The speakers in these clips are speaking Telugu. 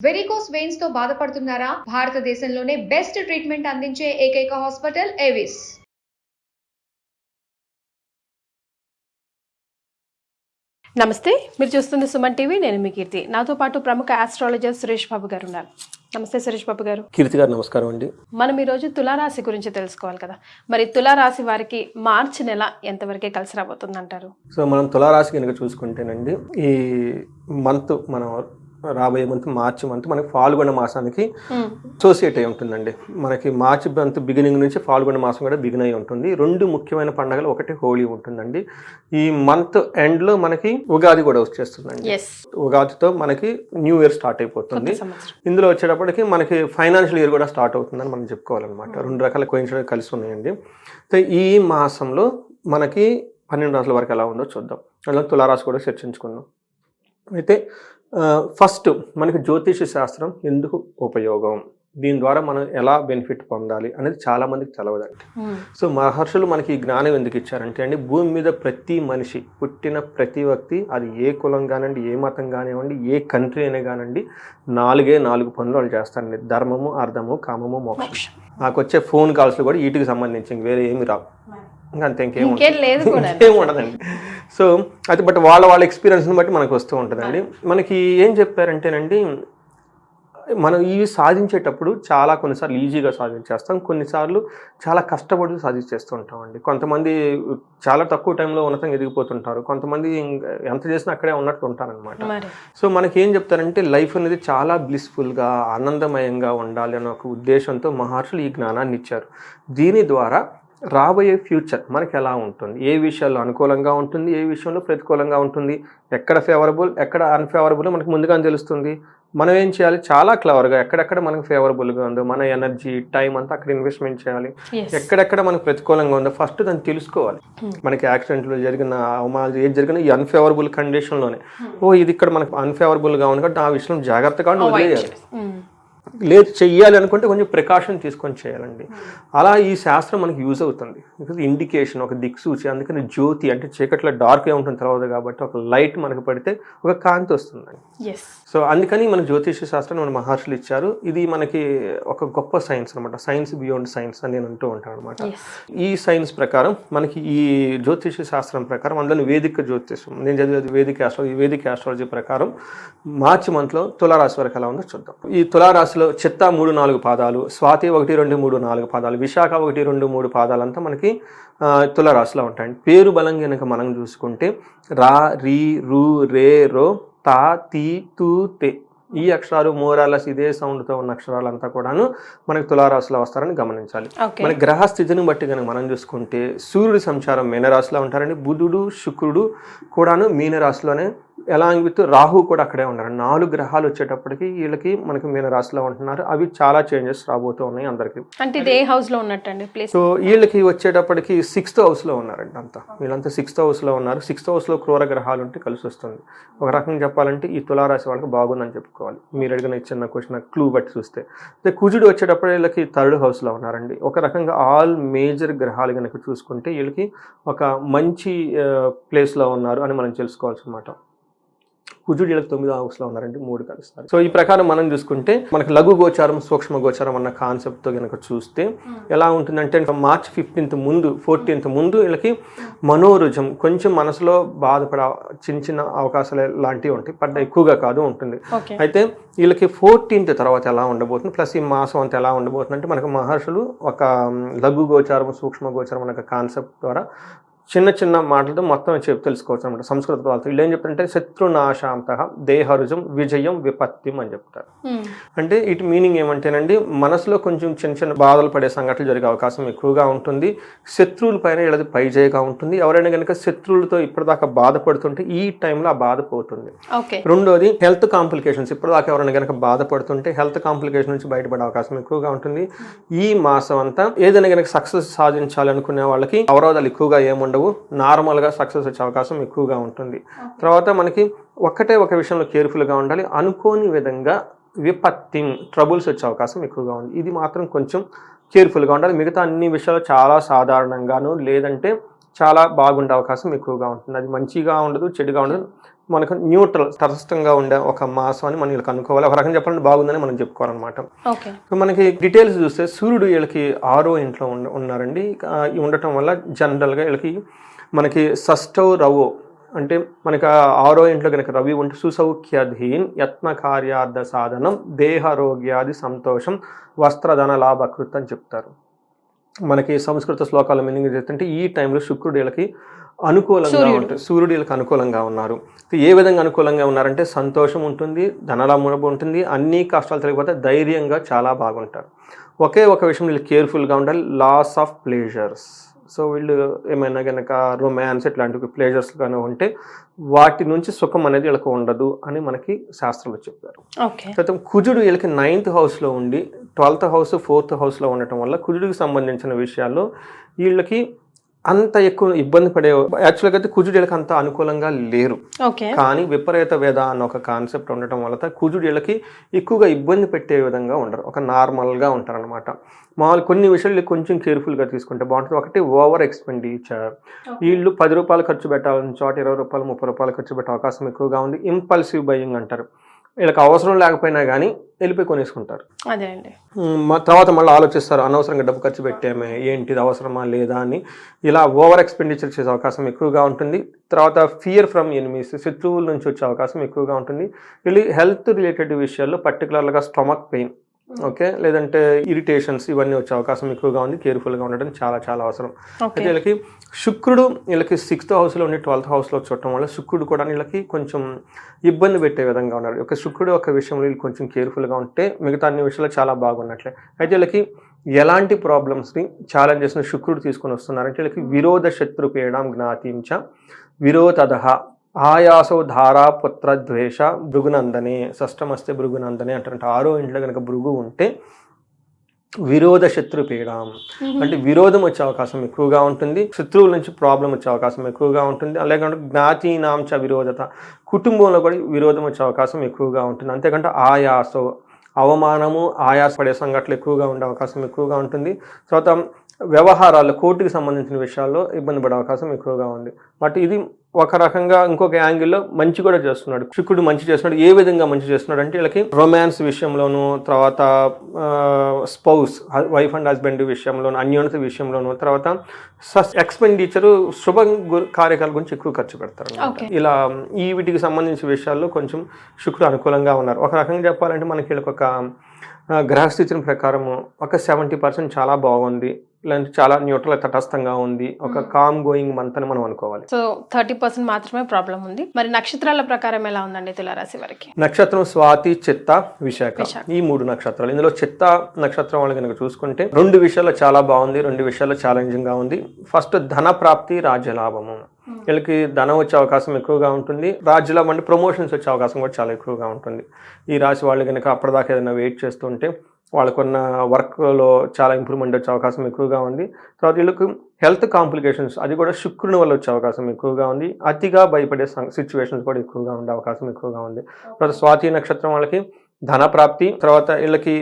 వెరికోస్ వెయిన్స్ తో బాధపడుతున్నారా? భారతదేశంలోనే బెస్ట్ ట్రీట్మెంట్ అందించే ఏకైక హాస్పిటల్ ఏవిస్. నమస్తే, మీరు చూస్తుంది సుమన్ టీవీ. నేను మీ కీర్తి. నాతో పాటు ప్రముఖ ఆస్ట్రాలజర్ సురేష్ బాబు గారు ఉన్నారు. నమస్తే సురేష్ బాబు గారు. కీర్తి గారు నమస్కారం అండి. మనం ఈరోజు తులారాశి గురించి తెలుసుకోవాలి కదా. మరి తులారాశి వారికి మార్చి నెల ఎంతవరకే కలిసి రాబోతుంది అంటారు? సో మనం తులారాశి కనుక చూసుకుంటేనండి, ఈ మంత్ మనం రాబోయే మార్చి మంత్ మనకి ఫాల్గుణ మాసానికి అసోసియేట్ అయి ఉంటుందండి. మనకి మార్చి మంత్ బిగినింగ్ నుంచి ఫాల్గుణ మాసం కూడా బిగిన్ అయి ఉంటుంది. రెండు ముఖ్యమైన పండుగలు, ఒకటి హోలీ ఉంటుందండి. ఈ మంత్ ఎండ్ లో మనకి ఉగాది కూడా వచ్చేస్తుందండి. ఉగాదితో మనకి న్యూ ఇయర్ స్టార్ట్ అయిపోతుంది. ఇందులో వచ్చేటప్పటికి మనకి ఫైనాన్షియల్ ఇయర్ కూడా స్టార్ట్ అవుతుందని మనం చెప్పుకోవాలన్నమాట. రెండు రకాల కోయిన్సిడెన్స్ కలిసి ఉన్నాయండి. సో ఈ మాసంలో మనకి 12 రాశుల వరకు ఎలా ఉందో చూద్దాం. అలా తులారాశి కూడా చర్చించుకుందాం. అయితే ఫస్ట్ మనకి జ్యోతిష శాస్త్రం ఎందుకు ఉపయోగం, దీని ద్వారా మనం ఎలా బెనిఫిట్ పొందాలి అనేది చాలా మందికి తెలవదండి. సో మహర్షులు మనకి ఈ జ్ఞానం ఎందుకు ఇచ్చారంటే అండి, భూమి మీద ప్రతి మనిషి, పుట్టిన ప్రతి వ్యక్తి, అది ఏ కులం కానివ్వండి, ఏ మతం కానివ్వండి, ఏ కంట్రీ అయినా కానివ్వండి, 4 పనులు వాళ్ళు చేస్తారండి. ధర్మము, అర్థము, కామము, మోక్షం. నాకు వచ్చే ఫోన్ కాల్స్లో కూడా వీటికి సంబంధించి వేరే ఏమి రావు, అంతే, ఇంకేం ఉండదండి. సో అది బట్ వాళ్ళ ఎక్స్పీరియన్స్ని బట్టి మనకు వస్తూ ఉంటుందండి. మనకి ఏం చెప్పారంటేనండి, మనం ఇవి సాధించేటప్పుడు కొన్నిసార్లు ఈజీగా సాధించేస్తాం, కొన్నిసార్లు చాలా కష్టపడి సాధించేస్తూ ఉంటామండి. కొంతమంది చాలా తక్కువ టైంలో ఉన్నతంగా ఎదిగిపోతుంటారు, కొంతమంది ఎంత చేసినా అక్కడే ఉన్నట్టు ఉంటారనమాట. సో మనకి ఏం చెప్తారంటే, లైఫ్ అనేది చాలా బ్లిస్ఫుల్గా, ఆనందమయంగా ఉండాలి అనే ఒక ఉద్దేశంతో మహర్షులు ఈ జ్ఞానాన్ని ఇచ్చారు. దీని ద్వారా రాబోయే ఫ్యూచర్ మనకి ఎలా ఉంటుంది, ఏ విషయాల్లో అనుకూలంగా ఉంటుంది, ఏ విషయంలో ప్రతికూలంగా ఉంటుంది, ఎక్కడ ఫేవరబుల్, ఎక్కడ అన్ఫేవరబుల్ మనకు ముందుగానే తెలుస్తుంది. మనం ఏం చేయాలి, చాలా క్లవర్గా ఎక్కడెక్కడ మనకు ఫేవరబుల్గా ఉందో మన ఎనర్జీ, టైం అంతా అక్కడ ఇన్వెస్ట్మెంట్ చేయాలి. ఎక్కడెక్కడ మనకు ప్రతికూలంగా ఉందో ఫస్ట్ దాన్ని తెలుసుకోవాలి. మనకి యాక్సిడెంట్లు జరిగిన, అవమానాలు ఏది జరిగినా ఈ అన్ఫేవరబుల్ కండిషన్లోనే, ఇది ఇక్కడ మనకు అన్ఫేవరబుల్గా ఉంది కాబట్టి ఆ విషయం జాగ్రత్తగా వదిలేయాలి. లేదు చెయ్యాలి అనుకుంటే కొంచెం ప్రికాషన్ తీసుకొని చేయాలండి. అలా ఈ శాస్త్రం మనకి యూజ్ అవుతుంది. బికాజ్ ఇండికేషన్, ఒక దిక్సూచి. అందుకని జ్యోతి అంటే చీకట్లో డార్క్గా ఉంటుంది తర్వాత, కాబట్టి ఒక లైట్ మనకు పడితే ఒక కాంతి వస్తుందండి. సో అందుకని మనకు జ్యోతిష శాస్త్రం మన మహర్షులు ఇచ్చారు. ఇది మనకి ఒక గొప్ప సైన్స్ అనమాట. సైన్స్ బియాండ్ సైన్స్ అని నేను అంటూ ఉంటాను అనమాట. ఈ సైన్స్ ప్రకారం మనకి ఈ జ్యోతిష శాస్త్రం ప్రకారం, అందులో వేదిక జ్యోతిషం, నేను చదివేది వేదిక ఆస్ట్రాలజీ ప్రకారం మార్చి మంత్లో తులారాశి వరకు ఎలా ఉందో చూద్దాం. ఈ తులారాశిలో చిత్త 3-4 పాదాలు, స్వాతి 1-2-3-4 పాదాలు, విశాఖ 1-2-3 పాదాలంతా మనకి తులారాశిలో ఉంటాయండి. పేరు బలంగా కనుక మనం చూసుకుంటే రా, రీ, రు, రే, రో, తా, తీ, తూ, తే, ఈ అక్షరాలు మోరాలస్ ఇదే సౌండ్తో ఉన్న అక్షరాలంతా కూడాను మనకి తులారాశిలో వస్తారని గమనించాలి. మన గ్రహ స్థితిని బట్టి కనుక మనం చూసుకుంటే సూర్యుడి సంచారం మీనరాశిలో ఉంటారండి. బుధుడు, శుక్రుడు కూడాను మీనరాశిలోనే, అలాంగ్ విత్ రాహు కూడా అక్కడే ఉన్నారు. 4 గ్రహాలు వచ్చేటప్పటికి వీళ్ళకి మనకి మీనరాశిలో ఉంటున్నారు. అవి చాలా చేంజెస్ రాబోతూ ఉన్నాయి అందరికి. అంటే ఏ హౌస్ లో ఉన్నట్టండి ప్లేస్? సో వీళ్ళకి వచ్చేటప్పటికి 6th హౌస్లో ఉన్నారండి. వీళ్ళంతా 6th హౌస్లో ఉన్నారు. 6th హౌస్లో క్రూర గ్రహాలు ఉంటే కలిసి వస్తుంది. ఒక రకంగా చెప్పాలంటే ఈ తులారాశి వాళ్ళకి బాగుందని చెప్పుకోవాలి. మీరు అడిగిన చిన్న క్వశ్చన్ క్లూ బట్టి చూస్తే. కుజుడు వచ్చేటప్పుడు వీళ్ళకి 3rd హౌస్లో ఉన్నారండి. ఒక రకంగా ఆల్ మేజర్ గ్రహాలు కనుక చూసుకుంటే వీళ్ళకి ఒక మంచి ప్లేస్లో ఉన్నారు అని మనం తెలుసుకోవాల్సి అన్నమాట. కుజుడు 9వ హౌస్లో ఉన్నారంటే 3 కలుస్తారు. సో ఈ ప్రకారం మనం చూసుకుంటే మనకి లఘు గోచారం, సూక్ష్మ గోచారం అన్న కాన్సెప్ట్తో కనుక చూస్తే ఎలా ఉంటుందంటే, మార్చ్ 15th ముందు, 14th ముందు వీళ్ళకి మనోరుజం, కొంచెం మనసులో బాధపడే చిన్న అవకాశాలు లాంటివి ఉంటాయి, ఎక్కువగా కాదు ఉంటుంది. అయితే వీళ్ళకి 14th తర్వాత ఎలా ఉండబోతుంది, ప్లస్ ఈ మాసం అంతా ఎలా ఉండబోతుంది అంటే, మనకు మహర్షులు ఒక లఘు గోచారం, సూక్ష్మ గోచారం అన్న కాన్సెప్ట్ ద్వారా చిన్న మాటలతో మొత్తం తెలుసుకోవచ్చు అనమాట. సంస్కృత పదాలతో వీళ్ళు ఏం చెప్తారంటే, శత్రునాశాంత దేహరుజం విజయం విపత్తిం అని చెప్తారు. అంటే ఇటు మీనింగ్ ఏమంటేనండి, మనసులో కొంచెం చిన్న బాధలు పడే సంఘటనలు జరిగే అవకాశం ఎక్కువగా ఉంటుంది. శత్రువుల పైన వీళ్ళది పైజేయగా ఉంటుంది. ఎవరైనా కనుక శత్రువులతో ఇప్పటిదాకా బాధపడుతుంటే ఈ టైంలో ఆ బాధ పోతుంది. రెండోది హెల్త్ కాంప్లికేషన్స్. ఇప్పటిదాకా ఎవరైనా కనుక బాధపడుతుంటే హెల్త్ కాంప్లికేషన్ నుంచి బయటపడే అవకాశం ఎక్కువగా ఉంటుంది. ఈ మాసం అంతా ఏదైనా కనుక సక్సెస్ సాధించాలనుకునే వాళ్ళకి అవరోధాలు ఎక్కువగా ఏముండవు, నార్మల్గా సక్సెస్ వచ్చే అవకాశం ఎక్కువగా ఉంటుంది. తర్వాత మనకి ఒక విషయంలో కేర్ఫుల్గా ఉండాలి. అనుకోని విధంగా విపత్తి, ట్రబుల్స్ వచ్చే అవకాశం ఎక్కువగా ఉంది. ఇది మాత్రం కొంచెం కేర్ఫుల్గా ఉండాలి. మిగతా అన్ని విషయాలు చాలా సాధారణంగాను, లేదంటే చాలా బాగుండే అవకాశం ఎక్కువగా ఉంటుంది. అది మంచిగా ఉండదు, చెడుగా ఉండదు, మనకు న్యూట్రల్ తటస్థంగా ఉండే ఒక మాసం అని మనం వీళ్ళకి అనుకోవాలి. ఒక రకంగా చెప్పాలంటే బాగుందని మనం చెప్పుకోవాలన్నమాట. మనకి డీటెయిల్స్ చూస్తే సూర్యుడు వీళ్ళకి 6వ ఇంట్లో ఉన్నారండి. ఉండటం వల్ల జనరల్గా వీళ్ళకి మనకి షష్టౌ రవో అంటే మనకి 6వ ఇంట్లో కనుక రవి ఉంటే సుసౌఖ్యధీన్ యత్న కార్యార్థ సాధనం దేహారోగ్యాది సంతోషం వస్త్రధన లాభకృత్ అని చెప్తారు. మనకి సంస్కృత శ్లోకాల మీనింగ్ చేస్తుంటే ఈ టైంలో శుక్రుడు వీళ్ళకి అనుకూలంగా ఉంటుంది, సూర్యుడు వీళ్ళకి అనుకూలంగా ఉన్నారు. ఏ విధంగా అనుకూలంగా ఉన్నారంటే సంతోషం ఉంటుంది, ధనలాభం ఉంటుంది, అన్ని కష్టాలు తొలగిపోతే ధైర్యంగా చాలా బాగుంటారు. ఒకే ఒక విషయం వీళ్ళు కేర్ఫుల్గా ఉండాలి, లాస్ ఆఫ్ ప్లేజర్స్. సో వీళ్ళు ఏమైనా కనుక రొమాన్స్ ఇట్లాంటివి ప్లేజర్స్ కానీ ఉంటే వాటి నుంచి సుఖం అనేది వీళ్ళకి ఉండదు అని మనకి శాస్త్రంలో చెప్పారు. అయితే కుజుడు వీళ్ళకి 9th హౌస్లో ఉండి 12th హౌస్ 4th హౌస్లో ఉండటం వల్ల కుజుడికి సంబంధించిన విషయాల్లో వీళ్ళకి అంత ఎక్కువ ఇబ్బంది పడే, యాక్చువల్గా అయితే కుజుడు వీళ్ళకి అంత అనుకూలంగా లేరు. కానీ విపరీత వేద అన్న ఒక కాన్సెప్ట్ ఉండటం వల్ల కుజుడు వీళ్ళకి ఎక్కువగా ఇబ్బంది పెట్టే విధంగా ఉండరు, ఒక నార్మల్గా ఉంటారు అనమాట. మామూలు కొన్ని విషయాలు కొంచెం కేర్ఫుల్గా తీసుకుంటే బాగుంటుంది. ఒకటి ఓవర్ ఎక్స్పెండిచర్, వీళ్ళు 10 రూపాయలు ఖర్చు పెట్టాలని చోట 20 రూపాయలు 30 రూపాయలు ఖర్చు పెట్టే అవకాశం ఎక్కువగా ఉంది. ఇంపల్సివ్ బయింగ్ అంటారు, వీళ్ళకి అవసరం లేకపోయినా కానీ వెళ్ళిపోయి కొనేసుకుంటారు. తర్వాత మళ్ళీ ఆలోచిస్తారు, అనవసరంగా డబ్బు ఖర్చు పెట్టామే, ఏంటిది అవసరమా లేదా అని. ఇలా ఓవర్ ఎక్స్పెండిచర్ చేసే అవకాశం ఎక్కువగా ఉంటుంది. తర్వాత ఫియర్ ఫ్రమ్ ఎనిమీస్, శత్రువుల నుంచి వచ్చే అవకాశం ఎక్కువగా ఉంటుంది. వీళ్ళు హెల్త్ రిలేటెడ్ విషయాల్లో పర్టికులర్గా స్టమక్ పెయిన్, ఓకే, లేదంటే ఇరిటేషన్స్ ఇవన్నీ వచ్చే అవకాశం ఎక్కువగా ఉంది. కేర్ఫుల్గా ఉండడం చాలా చాలా అవసరం. అయితే వీళ్ళకి శుక్రుడు వీళ్ళకి 6th హౌస్లో ఉండి 12th హౌస్లో చూడటం వల్ల శుక్రుడు కూడా వీళ్ళకి కొంచెం ఇబ్బంది పెట్టే విధంగా ఉన్నారు. ఒక శుక్రుడు ఒక విషయంలో వీళ్ళు కొంచెం కేర్ఫుల్గా ఉంటే మిగతా అన్ని విషయాలు చాలా బాగున్నట్లే. అయితే వీళ్ళకి ఎలాంటి ప్రాబ్లమ్స్ని ఛాలెంజెస్ని శుక్రుడు తీసుకొని వస్తున్నారంటే వీళ్ళకి విరోధ శత్రుపీడాం జ్ఞాతించ విరోధదహ ఆయాసో ధారా పుత్ర ద్వేష భృగునందనే, షష్టమస్తే భృగునందనే అంటారంటే 6వ ఇంట్లో కనుక భృగు ఉంటే విరోధ శత్రుపీడం అంటే విరోధం వచ్చే అవకాశం ఎక్కువగా ఉంటుంది, శత్రువుల నుంచి ప్రాబ్లం వచ్చే అవకాశం ఎక్కువగా ఉంటుంది. అలాగే జ్ఞాతీనాంచ విరోధత, కుటుంబంలో కూడా విరోధం వచ్చే అవకాశం ఎక్కువగా ఉంటుంది. అంతేకంటే ఆయాసో అవమానము ఆయాసపడే సంఘటనలు ఎక్కువగా ఉండే అవకాశం ఎక్కువగా ఉంటుంది. తర్వాత వ్యవహారాలు కోర్టుకి సంబంధించిన విషయాల్లో ఇబ్బంది పడే అవకాశం ఎక్కువగా ఉంది. బట్ ఇది ఒక రకంగా ఇంకొక యాంగిల్లో మంచి కూడా చేస్తున్నాడు, శుక్రుడు మంచి చేస్తున్నాడు. ఏ విధంగా మంచి చేస్తున్నాడు అంటే వీళ్ళకి రొమాన్స్ విషయంలోనూ, తర్వాత స్పౌస్ వైఫ్ అండ్ హస్బెండ్ విషయంలోనూ, అన్యోన్యత విషయంలోనూ, తర్వాత ఎక్స్పెండిచరు శుభ కార్యక్రమాల గురించి ఎక్కువ ఖర్చు పెడతారు. ఇలా ఈ వీటికి సంబంధించిన విషయాల్లో కొంచెం శుక్రుడు అనుకూలంగా ఉన్నారు. ఒక రకంగా చెప్పాలంటే మనకి వీళ్ళకి ఒక గ్రహస్థితిని ప్రకారము ఒక 70% చాలా బాగుంది, ఇలాంటి చాలా న్యూట్రల్ తటస్థంగా ఉంది, ఒక కామ్ గోయింగ్ మంత్ అని మనం అనుకోవాలి. సో 30% మాత్రమే ప్రాబ్లం ఉంది. మరి నక్షత్రాల ప్రకారం ఎలా ఉందండి తులారాశి వారికి? నక్షత్రం స్వాతి, చిత్త, విశాఖ, ఈ 3 నక్షత్రాలు. ఇందులో చిత్త నక్షత్రం వాళ్ళు కనుక చూసుకుంటే 2 విషయాల్లో చాలా బాగుంది, 2 విషయాల్లో ఛాలెంజింగ్ గా ఉంది. ఫస్ట్ ధన ప్రాప్తి, రాజ్యలాభము. వీళ్ళకి ధనం వచ్చే అవకాశం ఎక్కువగా ఉంటుంది, రాజ్యలాభం అంటే ప్రమోషన్స్ వచ్చే అవకాశం కూడా చాలా ఎక్కువగా ఉంటుంది. ఈ రాశి వాళ్ళు కనుక అప్పటిదాకా ఏదైనా వెయిట్ చేస్తుంటే వాళ్ళకున్న వర్క్లో చాలా ఇంప్రూవ్మెంట్ వచ్చే అవకాశం ఎక్కువగా ఉంది. తర్వాత వీళ్ళకి హెల్త్ కాంప్లికేషన్స్ అది కూడా శుక్రుని వల్ల వచ్చే అవకాశం ఎక్కువగా ఉంది. అతిగా భయపడే సిచ్యువేషన్స్ కూడా ఎక్కువగా ఉండే అవకాశం ఎక్కువగా ఉంది. తర్వాత స్వాతి నక్షత్రం వాళ్ళకి ధన ప్రాప్తి, తర్వాత వీళ్ళకి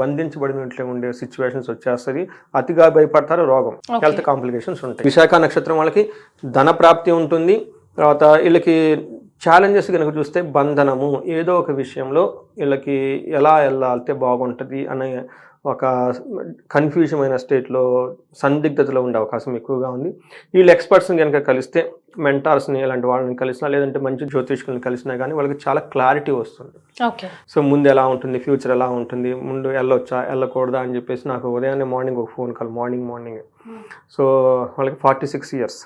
బంధించబడినట్లే ఉండే సిచ్యువేషన్స్ వచ్చేస్తుంది, అతిగా భయపడతారు, రోగం, హెల్త్ కాంప్లికేషన్స్ ఉంటాయి. విశాఖ నక్షత్రం వాళ్ళకి ధన ప్రాప్తి ఉంటుంది. తర్వాత వీళ్ళకి ఛాలెంజెస్ కనుక చూస్తే బంధనము, ఏదో ఒక విషయంలో వీళ్ళకి ఎలా వెళ్ళాలితే బాగుంటుంది అనే ఒక కన్ఫ్యూజన్ అయిన స్టేట్లో సందిగ్ధతలో ఉండే అవకాశం ఎక్కువగా ఉంది. వీళ్ళు ఎక్స్పర్ట్స్ని కనుక కలిస్తే, మెంటార్స్ని ఇలాంటి వాళ్ళని కలిసినా, లేదంటే మంచి జ్యోతిష్కులను కలిసినా కానీ వాళ్ళకి చాలా క్లారిటీ వస్తుంది. సో ముందు ఎలా ఉంటుంది, ఫ్యూచర్ ఎలా ఉంటుంది, ముందు వెళ్ళొచ్చా వెళ్ళకూడదా అని చెప్పేసి నాకు ఉదయాన్నే మార్నింగ్ ఒక ఫోన్ కాల్, మార్నింగ్. సో వాళ్ళకి 46 years,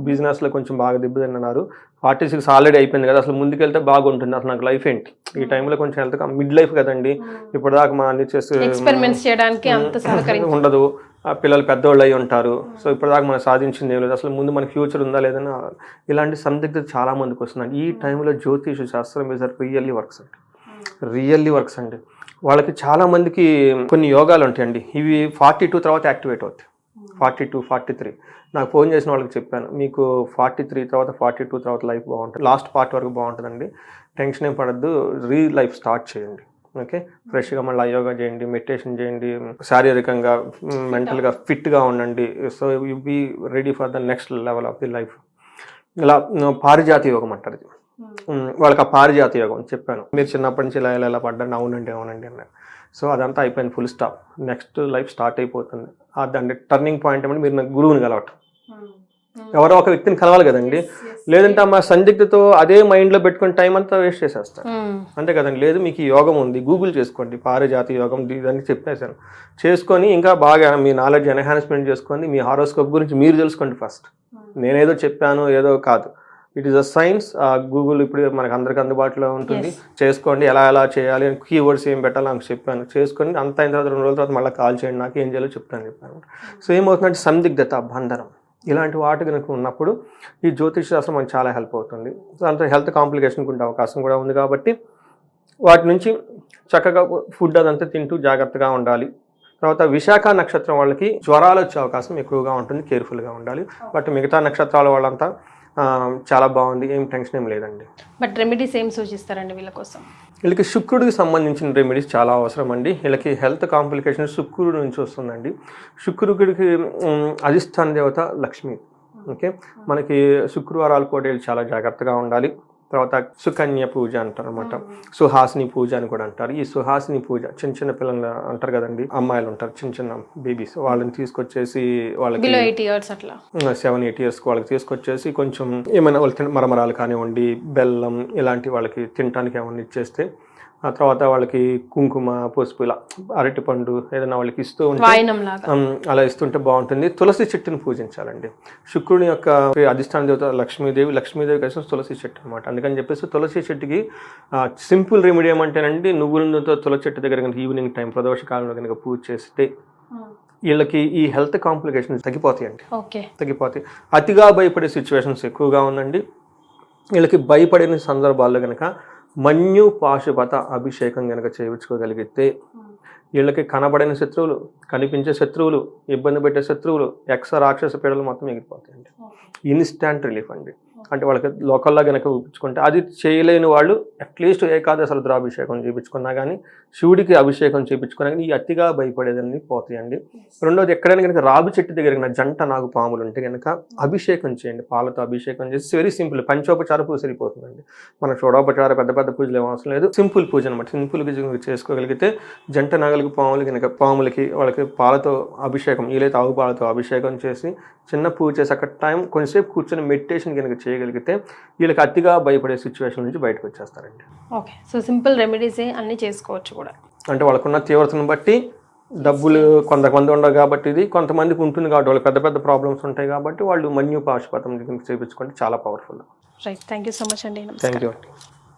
బిజినెస్లో కొంచెం బాగా దెబ్బతిన్నారు. 46 ఆల్రెడీ అయిపోయింది కదా, అసలు ముందుకెళ్తే బాగుంటుంది, అసలు నాకు లైఫ్ ఏంటి ఈ టైంలో కొంచెం హెల్త్ మిడ్ లైఫ్ కదండి, ఇప్పటిదాకా మనం అన్ని చేసి ఉండదు, పిల్లలు పెద్దవాళ్ళు అయి ఉంటారు. సో ఇప్పటిదాకా మనం సాధించింది ఏం లేదు, అసలు ముందు మనకి ఫ్యూచర్ ఉందా లేదని ఇలాంటి సందిగ్ధత చాలా మందికి వస్తున్నాయి. ఈ టైంలో జ్యోతిష శాస్త్రం ఇస్ రియల్లీ వర్క్స్ అండి. వాళ్ళకి చాలా మందికి కొన్ని యోగాలు ఉంటాయండి, ఇవి 42 తర్వాత యాక్టివేట్ అవుతాయి. 42, 43 నాకు ఫోన్ చేసిన వాళ్ళకి చెప్పాను, మీకు 43 తర్వాత 42 తర్వాత లైఫ్ బాగుంటుంది, లాస్ట్ పార్ట్ వరకు బాగుంటుందండి, టెన్షన్ ఏం పడద్దు, లైఫ్ స్టార్ట్ చేయండి, ఓకే, ఫ్రెష్గా మళ్ళీ యోగా చేయండి, మెడిటేషన్ చేయండి, శారీరకంగా మెంటల్గా ఫిట్గా ఉండండి. So you be ready for the next level of the life. ఇలా పారిజాతి యోగం అంటారు. వాళ్ళకి ఆ పారిజాత యోగం చెప్పాను, మీరు చిన్నప్పటి నుంచి ఇలా పడ్డాను, అవునండి అన్నారు. సో అదంతా అయిపోయింది, full stop. Next life start అయిపోతుంది. దాని టర్నింగ్ పాయింట్ ఏమంటే మీరు నాకు గురువుని కలవటం. ఎవరో ఒక వ్యక్తిని కలవాలి కదండి, లేదంటే మా సందిగ్ధతో అదే మైండ్లో పెట్టుకుని టైం అంతా వేస్ట్ చేసేస్తారు, అంతే కదండి. లేదు, మీకు ఈ యోగం ఉంది, గూగుల్ చేసుకోండి, పారిజాత యోగం ఇదని చెప్పేశాను. చేసుకొని ఇంకా బాగా మీ నాలెడ్జ్ ఎన్హాన్స్మెంట్ చేసుకొని మీ హారోస్కోప్ గురించి మీరు తెలుసుకోండి ఫస్ట్. నేనేదో చెప్పాను ఏదో కాదు, it is a science. Google ఇప్పుడు మనకు అందరికి అందుబాటులో ఉంటుంది, చేసుకోండి. ఎలా చేయాలి, కీవర్డ్స్ ఏం పెట్టాలి నాకు చెప్పాను, చేసుకొని అంత అయిన తర్వాత 2 రోజుల తర్వాత మళ్ళీ కాల్ చేయండి, నాకు ఏం చేయాలో చెప్పాను. సో ఏమవుతుందంటే సందిగ్ధత, బంధనం ఇలాంటి వాటి కనుక ఉన్నప్పుడు ఈ జ్యోతిష్ శాస్త్రం మనకు చాలా హెల్ప్ అవుతుంది. దాంతో హెల్త్ కాంప్లికేషన్కి ఉండే అవకాశం కూడా ఉంది కాబట్టి వాటి నుంచి చక్కగా ఫుడ్ అదంతా తింటూ జాగ్రత్తగా ఉండాలి. తర్వాత విశాఖ నక్షత్రం వాళ్ళకి జ్వరాలు వచ్చే అవకాశం ఎక్కువగా ఉంటుంది, కేర్ఫుల్గా ఉండాలి. బట్ మిగతా నక్షత్రాల వాళ్ళంతా చాలా బాగుంది, ఏం టెన్షన్ ఏం లేదండి. బట్ రెమెడీస్ ఏం సూచిస్తారండి వీళ్ళ కోసం? వీళ్ళకి శుక్రుడికి సంబంధించిన రెమెడీస్ చాలా అవసరం అండి. వీళ్ళకి హెల్త్ కాంప్లికేషన్ శుక్రుడి నుంచి వస్తుందండి. శుక్రుడికి అధిష్టాన దేవత లక్ష్మి. ఓకే, మనకి శుక్రవారాలు కూడా వీళ్ళు చాలా జాగ్రత్తగా ఉండాలి. తర్వాత సుకన్య పూజ అంటారు అనమాట, సుహాసిని పూజ అని కూడా అంటారు. ఈ సుహాసిని పూజ చిన్న పిల్లలు అంటారు కదండి, అమ్మాయిలు ఉంటారు చిన్న బేబీస్, వాళ్ళని తీసుకొచ్చేసి వాళ్ళకి 7-8 years వాళ్ళకి తీసుకొచ్చేసి కొంచెం ఏమైనా వాళ్ళు మరమరాలు కానివ్వండి, బెల్లం ఇలాంటి వాళ్ళకి తినడానికి ఏమైనా ఇచ్చేస్తే, ఆ తర్వాత వాళ్ళకి కుంకుమ, పసుపు, ఇలా అరటిపండు ఏదైనా వాళ్ళకి ఇస్తూ ఉంటే అలా ఇస్తుంటే బాగుంటుంది. తులసి చెట్టుని పూజించాలండి. శుక్రుని యొక్క అధిష్టాన దేవత లక్ష్మీదేవి కలిసి తులసి చెట్టు అనమాట. అందుకని చెప్పేసి తులసి చెట్టుకి సింపుల్ రెమెడీ ఏమంటేనండి, నువ్వులతో తులసి చెట్టు దగ్గర కనుక ఈవినింగ్ టైం ప్రదోష కాలంలో కనుక పూజ చేస్తే వీళ్ళకి ఈ హెల్త్ కాంప్లికేషన్స్ తగ్గిపోతాయి. అతిగా భయపడే సిచ్యువేషన్స్ ఎక్కువగా ఉందండి. వీళ్ళకి భయపడిన సందర్భాల్లో కనుక మన్యు పాశుపత అభిషేకం కనుక చేయించుకోగలిగితే వీళ్ళకి కనబడిన శత్రువులు, కనిపించే శత్రువులు, ఇబ్బంది పెట్టే శత్రువులు, రాక్షస పీడలు మొత్తం ఎగిరిపోతాయండి. ఇన్స్టాంట్ రిలీఫ్ అండి. అంటే వాళ్ళకి లోకల్లా కనుక ఊపించుకుంటే, అది చేయలేని వాళ్ళు అట్లీస్ట్ ఏకాదశ రుద్రాభిషేకం చేయించుకున్నా కానీ, శివుడికి అభిషేకం చేయించుకున్నా కానీ ఈ అతిగా భయపడేదాన్ని పోతాయండి. రెండోది, ఎక్కడైనా కనుక రావి చెట్టు దగ్గర జంట నాగు పాములు ఉంటే కనుక అభిషేకం చేయండి, పాలతో అభిషేకం చేసి. వెరీ సింపుల్, పంచోపచార పూజ సరిపోతుందండి. మన షోడోపచార పెద్ద పూజలు ఏం అవసరం లేదు, సింపుల్ పూజ అనమాట. సింపుల్గా చేసుకోగలిగితే జంట నాగలికి పాములకి వాళ్ళకి పాలతో అభిషేకం, వీలైతే ఆవు పాలతో అభిషేకం చేసి చిన్న పూజ చేసి అక్కడ టైం కొంచెంసేపు కూర్చొని మెడిటేషన్ కనుక చేయగలిగితే వీళ్ళకి అతిగా భయపడే సిచ్యువేషన్ నుంచి బయటకు వచ్చేస్తారండి. ఓకే, సో సింపుల్ రెమెడీస్ అన్నీ చేసుకోవచ్చు కూడా. అంటే వాళ్ళకున్న తీవ్రతను బట్టి, డబ్బులు కొంతమంది ఉండవు కాబట్టి, ఇది కొంతమందికి ఉంటుంది కాబట్టి, వాళ్ళకి పెద్ద ప్రాబ్లమ్స్ ఉంటాయి కాబట్టి వాళ్ళు మన్యు పాశుపతం చేయించుకుంటే చాలా powerful. Right, thank you so much అండి. థ్యాంక్ యూ అండి.